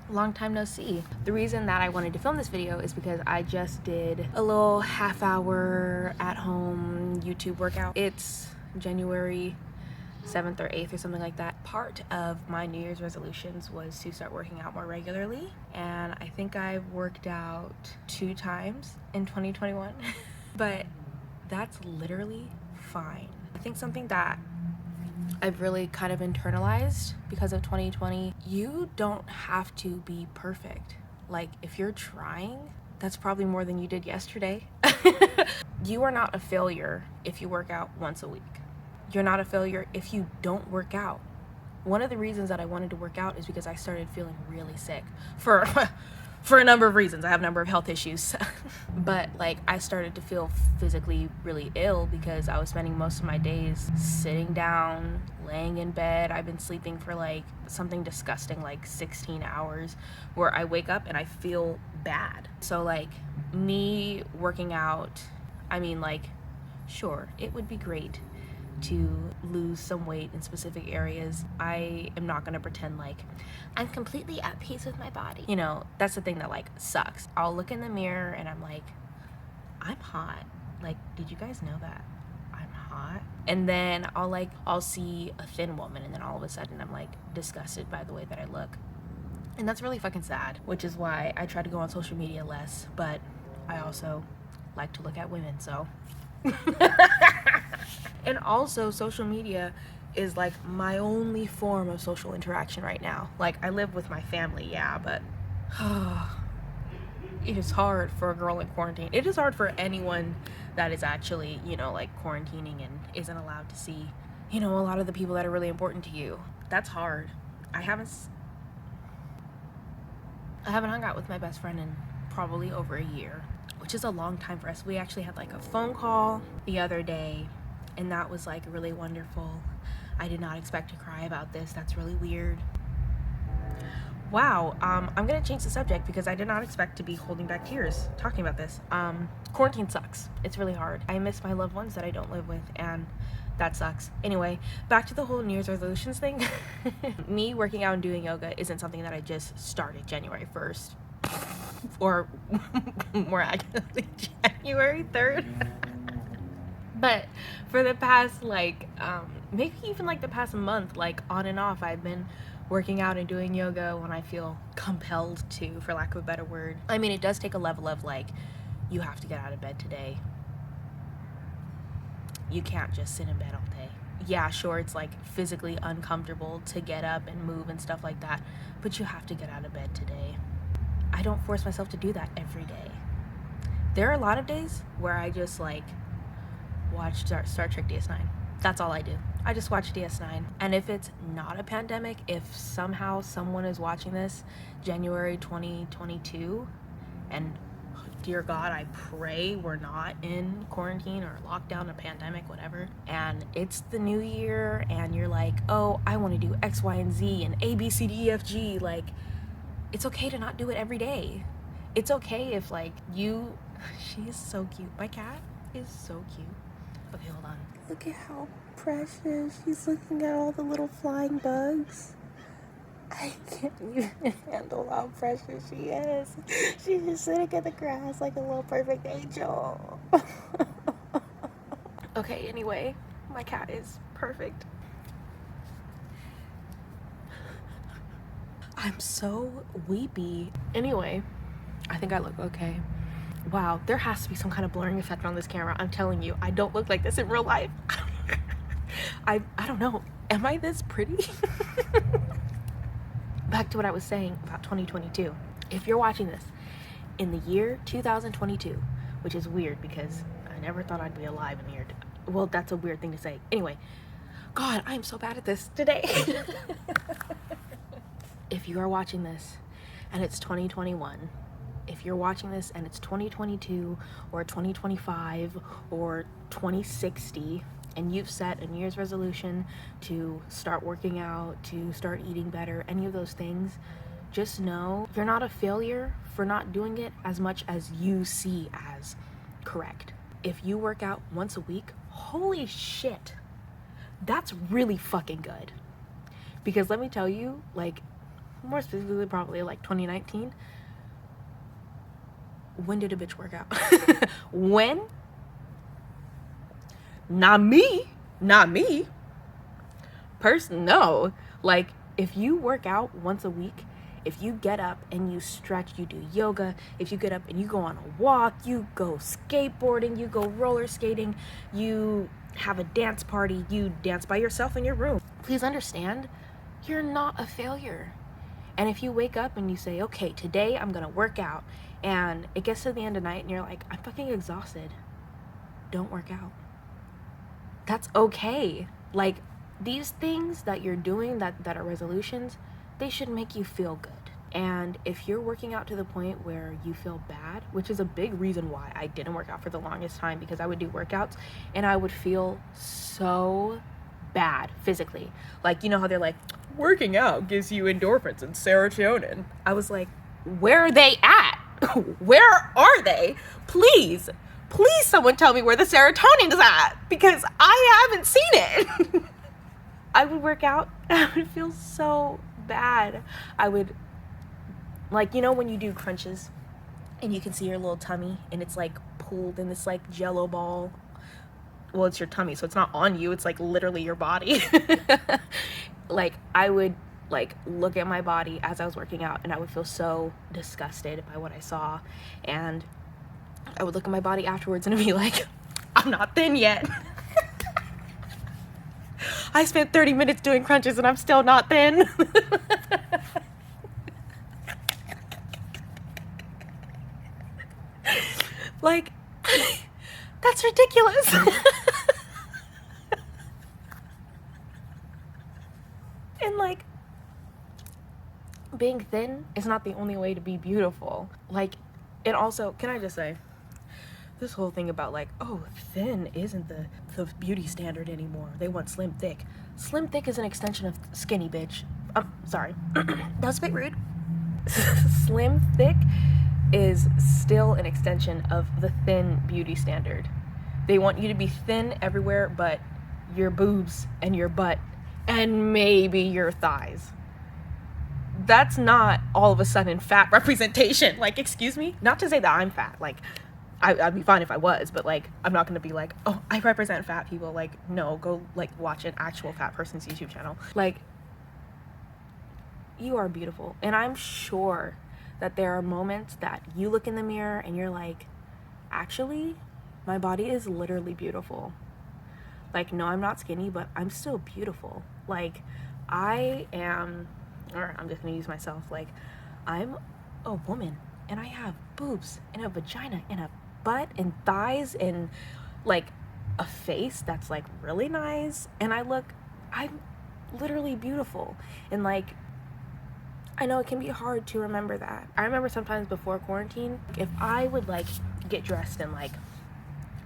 Long time no see. The reason that I wanted to film this video is because I just did a little half-hour at-home YouTube workout. It's January 7th or 8th or something like that. Part of my New Year's resolutions was to start working out more regularly, and I think I've worked out 2 times in 2021 but that's literally fine. I think something that I've really kind of internalized because of 2020, you don't have to be perfect. Like, if you're trying, that's probably more than you did yesterday. You are not a failure if you work out once a week. You're not a failure if you don't work out. One of the reasons that I wanted to work out is because I started feeling really sick for a number of reasons. I have a number of health issues. But like, I started to feel physically really ill because I was spending most of my days sitting down, laying in bed. I've been sleeping for like something disgusting like 16 hours, where I wake up and I feel bad. So like, me working out, I mean, like, sure, it would be great to lose some weight in specific areas. I am not gonna pretend like I'm completely at peace with my body. You know, that's the thing that like sucks. I'll look in the mirror and I'm like, I'm hot. Like, did you guys know that? I'm hot. And then I'll see a thin woman and then all of a sudden I'm like disgusted by the way that I look. And that's really fucking sad, which is why I try to go on social media less, but I also like to look at women, so. And also, social media is like my only form of social interaction right now. Like, I live with my family, yeah, but it is hard for a girl in quarantine. It is hard for anyone that is actually, you know, like quarantining and isn't allowed to see, you know, a lot of the people that are really important to you. That's hard. I haven't hung out with my best friend in probably over a year, which is a long time for us. We actually had like a phone call the other day, and that was like really wonderful. I did not expect to cry about this. That's really weird. Wow, I'm gonna change the subject because I did not expect to be holding back tears talking about this. Quarantine sucks. It's really hard. I miss my loved ones that I don't live with, and that sucks. Anyway, back to the whole New Year's resolutions thing. Me working out and doing yoga isn't something that I just started January 1st. Or more accurately, January 3rd. But for the past like maybe even like the past month, like on and off, I've been working out and doing yoga when I feel compelled to, for lack of a better word. I mean, it does take a level of like, you have to get out of bed today. You can't just sit in bed all day. Yeah, sure, it's like physically uncomfortable to get up and move and stuff like that, but you have to get out of bed today. I don't force myself to do that every day. There are a lot of days where I just like watch Star Trek DS9. That's all I do. I just watch DS9. And if it's not a pandemic, if somehow someone is watching this January 2022, and dear God, I pray we're not in quarantine or lockdown or pandemic, whatever, and it's the new year and you're like, oh, I want to do X, Y, and Z and A, B, C, D, E, F, G, like, it's okay to not do it every day. It's okay if like you, she is so cute. My cat is so cute. Okay, hold on. Look at how precious. She's looking at all the little flying bugs. I can't even handle how precious she is. She's just sitting in the grass like a little perfect angel. Okay, anyway, my cat is perfect. I'm so weepy. Anyway, I think I look okay. Wow, there has to be some kind of blurring effect on this camera. I'm telling you, I don't look like this in real life. I don't know. Am I this pretty? Back to what I was saying about 2022. If you're watching this in the year 2022, which is weird because I never thought I'd be alive in the year. Well, that's a weird thing to say. Anyway, God, I'm so bad at this today. If you are watching this and it's 2021, if you're watching this and it's 2022 or 2025 or 2060, and you've set a New Year's resolution to start working out, to start eating better, any of those things, just know you're not a failure for not doing it as much as you see as correct. If you work out once a week, holy shit, that's really fucking good. Because let me tell you, like, more specifically probably like 2019. When did a bitch work out? When? Not me. Not me. No. Like, if you work out once a week, if you get up and you stretch, you do yoga, if you get up and you go on a walk, you go skateboarding, you go roller skating, you have a dance party, you dance by yourself in your room, please understand, you're not a failure. And if you wake up and you say, okay, today I'm gonna work out, and it gets to the end of the night and you're like, I'm fucking exhausted, don't work out. That's okay. Like, these things that you're doing that are resolutions, they should make you feel good. And if you're working out to the point where you feel bad, which is a big reason why I didn't work out for the longest time, because I would do workouts and I would feel so bad physically. Like, you know how they're like, working out gives you endorphins and serotonin. I was like, where are they at? Where are they? Please someone tell me where the serotonin is at, because I haven't seen it. I would work out and I would feel so bad. I would, like, you know when you do crunches and you can see your little tummy and it's like pulled in this like jello ball? Well, it's your tummy, so it's not on you, it's like literally your body. Like, I would like look at my body as I was working out and I would feel so disgusted by what I saw, and I would look at my body afterwards and be like, I'm not thin yet. I spent 30 minutes doing crunches and I'm still not thin. Like, that's ridiculous. And like, being thin is not the only way to be beautiful. Like, and also, can I just say, this whole thing about like, oh, thin isn't the beauty standard anymore. They want slim thick. Slim thick is an extension of skinny, bitch. Sorry. That was a bit rude. Slim thick is still an extension of the thin beauty standard. They want you to be thin everywhere but your boobs and your butt and maybe your thighs. That's not all of a sudden fat representation. Like, excuse me? Not to say that I'm fat. Like, I'd be fine if I was, but like, I'm not gonna be like, oh, I represent fat people. Like, no, go like watch an actual fat person's YouTube channel. Like, you are beautiful. And I'm sure that there are moments that you look in the mirror and you're like, actually, my body is literally beautiful. Like, no, I'm not skinny, but I'm still beautiful. Like, I am, or I'm just gonna use myself, like, I'm a woman and I have boobs and a vagina and a butt and thighs and like a face that's like really nice, and I'm literally beautiful. And like, I know it can be hard to remember that. I remember sometimes before quarantine, if I would like get dressed in like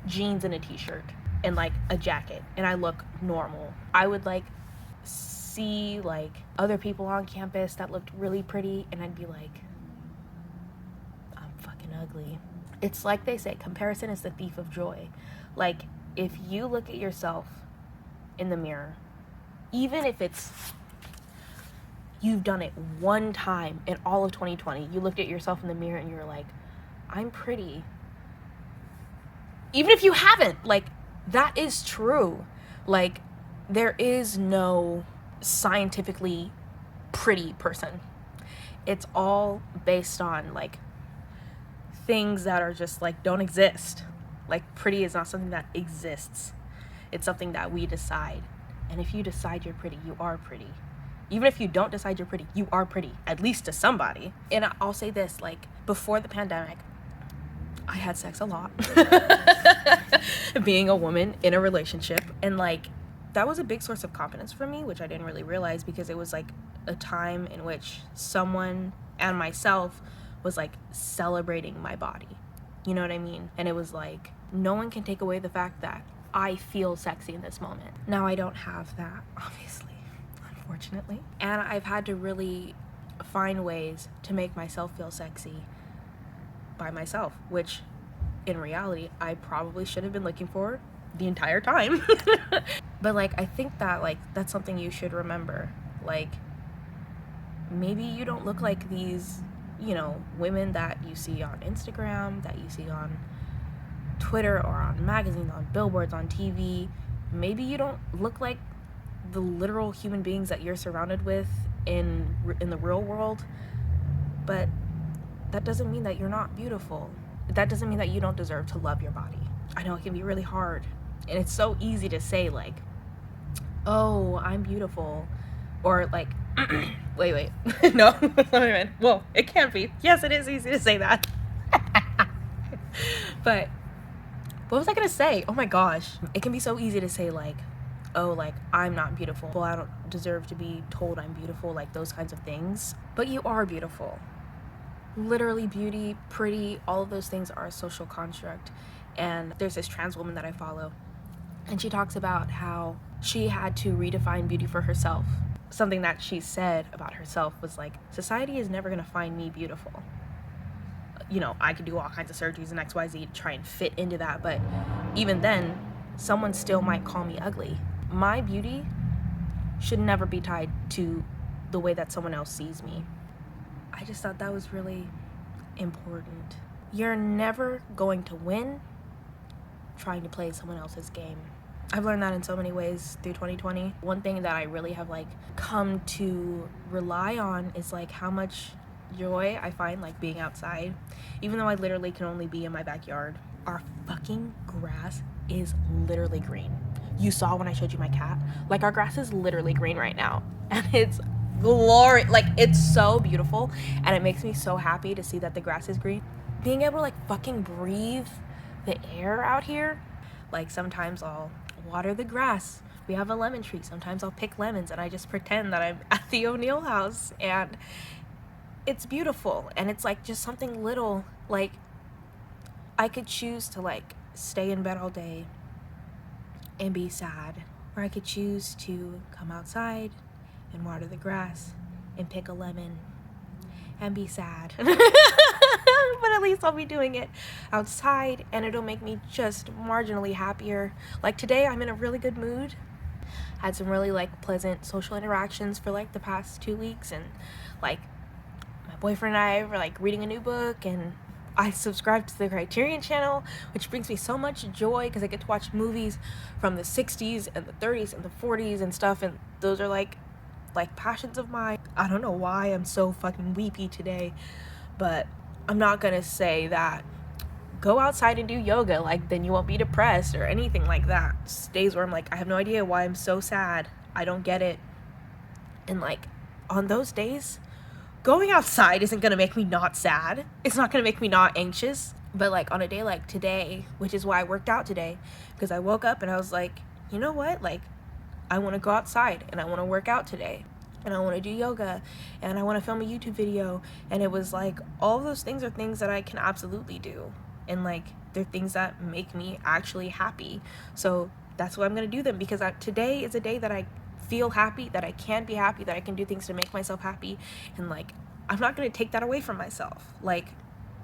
jeans and a t-shirt and like a jacket and I look normal, I would like see like other people on campus that looked really pretty and I'd be like, I'm fucking ugly. It's like they say, comparison is the thief of joy. Like, if you look at yourself in the mirror, even if it's, you've done it one time in all of 2020, you looked at yourself in the mirror and you're like, I'm pretty. Even if you haven't, like, that is true. Like, there is no scientifically pretty person. It's all based on like things that are just like don't exist. Like, pretty is not something that exists. It's something that we decide. And if you decide you're pretty, you are pretty. Even if you don't decide you're pretty, you are pretty, at least to somebody. And I'll say this, like, before the pandemic, I had sex a lot. Being a woman in a relationship, and like, that was a big source of confidence for me, which I didn't really realize, because it was like a time in which someone and myself was like celebrating my body. You know what I mean? And it was like, no one can take away the fact that I feel sexy in this moment. Now I don't have that, obviously, unfortunately. And I've had to really find ways to make myself feel sexy by myself, which in reality, I probably should have been looking for the entire time. But like, I think that like, that's something you should remember. Like, Maybe you don't look like these, you know, women that you see on Instagram, that you see on Twitter or on magazines, on billboards, on TV. Maybe you don't look like the literal human beings that you're surrounded with in the real world, but that doesn't mean that you're not beautiful. That doesn't mean that you don't deserve to love your body. I know it can be really hard, and it's so easy to say, like, oh, I'm beautiful, or like, wait, no, well, it can't be. Yes, it is easy to say that. But what was I gonna say? Oh my gosh, it can be so easy to say, like, oh, like, I'm not beautiful, well, I don't deserve to be told I'm beautiful, like those kinds of things. But you are beautiful. Literally, beauty, pretty, all of those things are a social construct. And there's this trans woman that I follow, and she talks about how she had to redefine beauty for herself. Something that she said about herself was like, society is never gonna find me beautiful. You know, I could do all kinds of surgeries and XYZ to try and fit into that, but even then, someone still might call me ugly. My beauty should never be tied to the way that someone else sees me. I just thought that was really important. You're never going to win trying to play someone else's game. I've learned that in so many ways through 2020. One thing that I really have like come to rely on is like how much joy I find like being outside, even though I literally can only be in my backyard. Our fucking grass is literally green. You saw when I showed you my cat, like our grass is literally green right now, and it's glory, like it's so beautiful, and it makes me so happy to see that the grass is green. Being able to like fucking breathe the air out here. Like sometimes I'll water the grass. We have a lemon tree. Sometimes I'll pick lemons and I just pretend that I'm at the O'Neill house, and it's beautiful. And it's like just something little. Like I could choose to like stay in bed all day and be sad, or I could choose to come outside and water the grass and pick a lemon and be sad. But at least I'll be doing it outside, and it'll make me just marginally happier. Like today, I'm in a really good mood. Had some really like pleasant social interactions for like the past 2 weeks, and like my boyfriend and I were like reading a new book, and I subscribed to the Criterion channel, which brings me so much joy because I get to watch movies from the 60s and the 30s and the 40s and stuff, and those are like passions of mine. I don't know why I'm so fucking weepy today, but I'm not gonna say that go outside and do yoga, like then you won't be depressed or anything like that. Just days where I'm like, I have no idea why I'm so sad, I don't get it. And like on those days, going outside isn't gonna make me not sad, it's not gonna make me not anxious. But like on a day like today, which is why I worked out today, because I woke up and I was like, you know what, like I want to go outside and I want to work out today, and I want to do yoga, and I want to film a YouTube video. And it was like, all of those things are things that I can absolutely do, and like they're things that make me actually happy. So that's why I'm going to do them, because today is a day that I feel happy, that I can be happy, that I can do things to make myself happy. And like I'm not going to take that away from myself. Like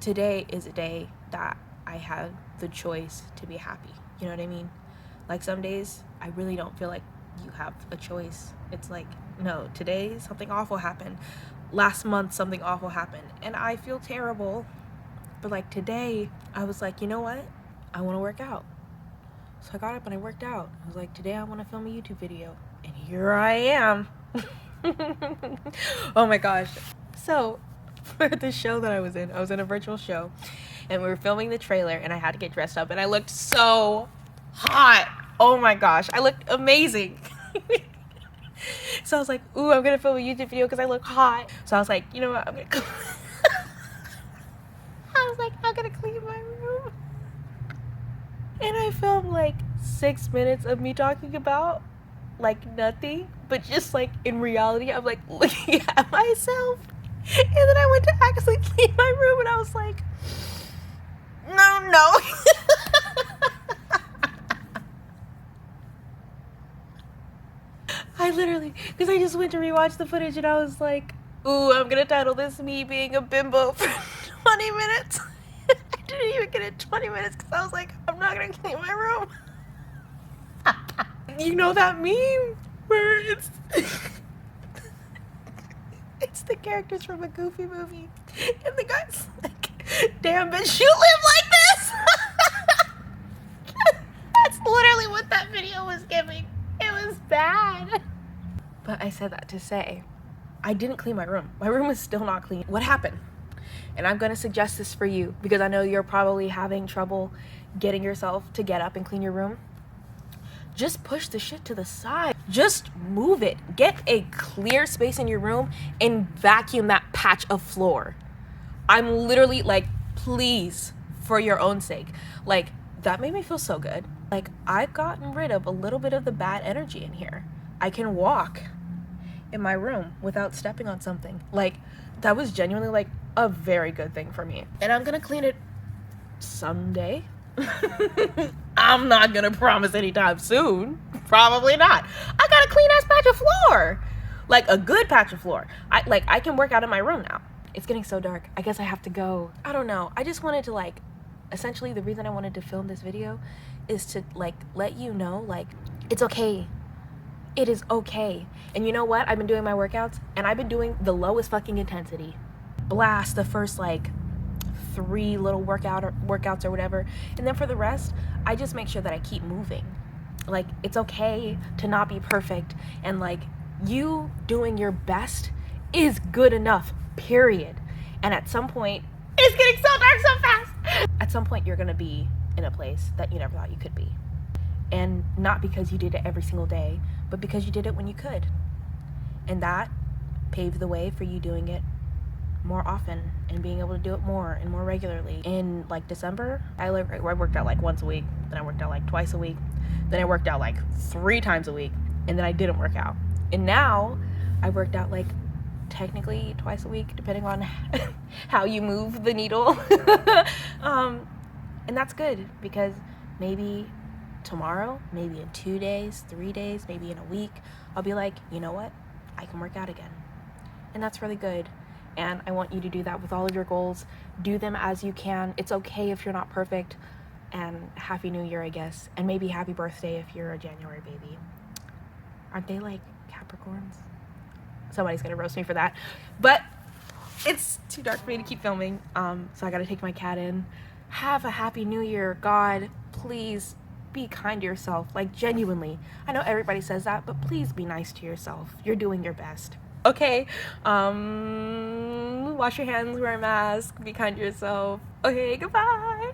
today is a day that I have the choice to be happy. You know what I mean? Like some days I really don't feel like you have a choice. It's like, no, today something awful happened, last month something awful happened, and I feel terrible. But like today I was like, you know what, I want to work out. So I got up and I worked out. I was like, today I want to film a YouTube video, and here I am. Oh my gosh. So for the show that I was in a virtual show, and we were filming the trailer, and I had to get dressed up, and I looked so hot. Oh my gosh, I looked amazing. So I was like, ooh, I'm gonna film a YouTube video because I look hot. So I was like, you know what, I'm gonna I'm gonna clean my room. And I filmed like 6 minutes of me talking about like nothing, but just like in reality I'm like looking at myself. And then I went to actually clean my room, and I was like, no. I literally, because I just went to rewatch the footage, and I was like, ooh, I'm gonna title this me being a bimbo for 20 minutes. I didn't even get it 20 minutes because I was like, I'm not gonna clean my room. You know that meme where it's the characters from a Goofy movie. And the guy's like, damn bitch, you live like this? That's literally what that video was giving. It was bad. But I said that to say, I didn't clean my room. My room is still not clean. What happened? And I'm gonna suggest this for you because I know you're probably having trouble getting yourself to get up and clean your room. Just push the shit to the side. Just move it. Get a clear space in your room and vacuum that patch of floor. I'm literally like, please, for your own sake. Like, that made me feel so good. Like, I've gotten rid of a little bit of the bad energy in here. I can walk in my room without stepping on something. Like, that was genuinely like a very good thing for me. And I'm gonna clean it someday. I'm not gonna promise anytime soon. Probably not. I got a clean ass patch of floor. Like a good patch of floor. I can work out in my room now. It's getting so dark. I guess I have to go. I don't know. I just wanted to like, essentially the reason I wanted to film this video is to like let you know like it's okay. It is okay. And you know what? I've been doing my workouts and I've been doing the lowest fucking intensity. Blast the first like 3 little workouts or whatever, and then for the rest I just make sure that I keep moving. Like, it's okay to not be perfect, and like, you doing your best is good enough, period. And at some point, it's getting so dark so fast, at some point you're gonna be in a place that you never thought you could be, and not because you did it every single day, but because you did it when you could, and that paved the way for you doing it more often and being able to do it more and more regularly. In like December, I worked out like once a week, then I worked out like twice a week, then I worked out like 3 times a week, and then I didn't work out. And now I worked out like technically twice a week, depending on how you move the needle. And that's good because maybe tomorrow, maybe in 2 days, 3 days, maybe in a week, I'll be like, you know what? I can work out again. And that's really good. And I want you to do that with all of your goals. Do them as you can. It's okay if you're not perfect. And Happy New Year, I guess. And maybe happy birthday if you're a January baby. Aren't they like Capricorns? Somebody's gonna roast me for that. But it's too dark for me to keep filming. So I gotta take my cat in. Have a Happy New Year. God, please be kind to yourself. Like, genuinely. I know everybody says that, but please be nice to yourself. You're doing your best. Okay, wash your hands, wear a mask, be kind to yourself. Okay, goodbye.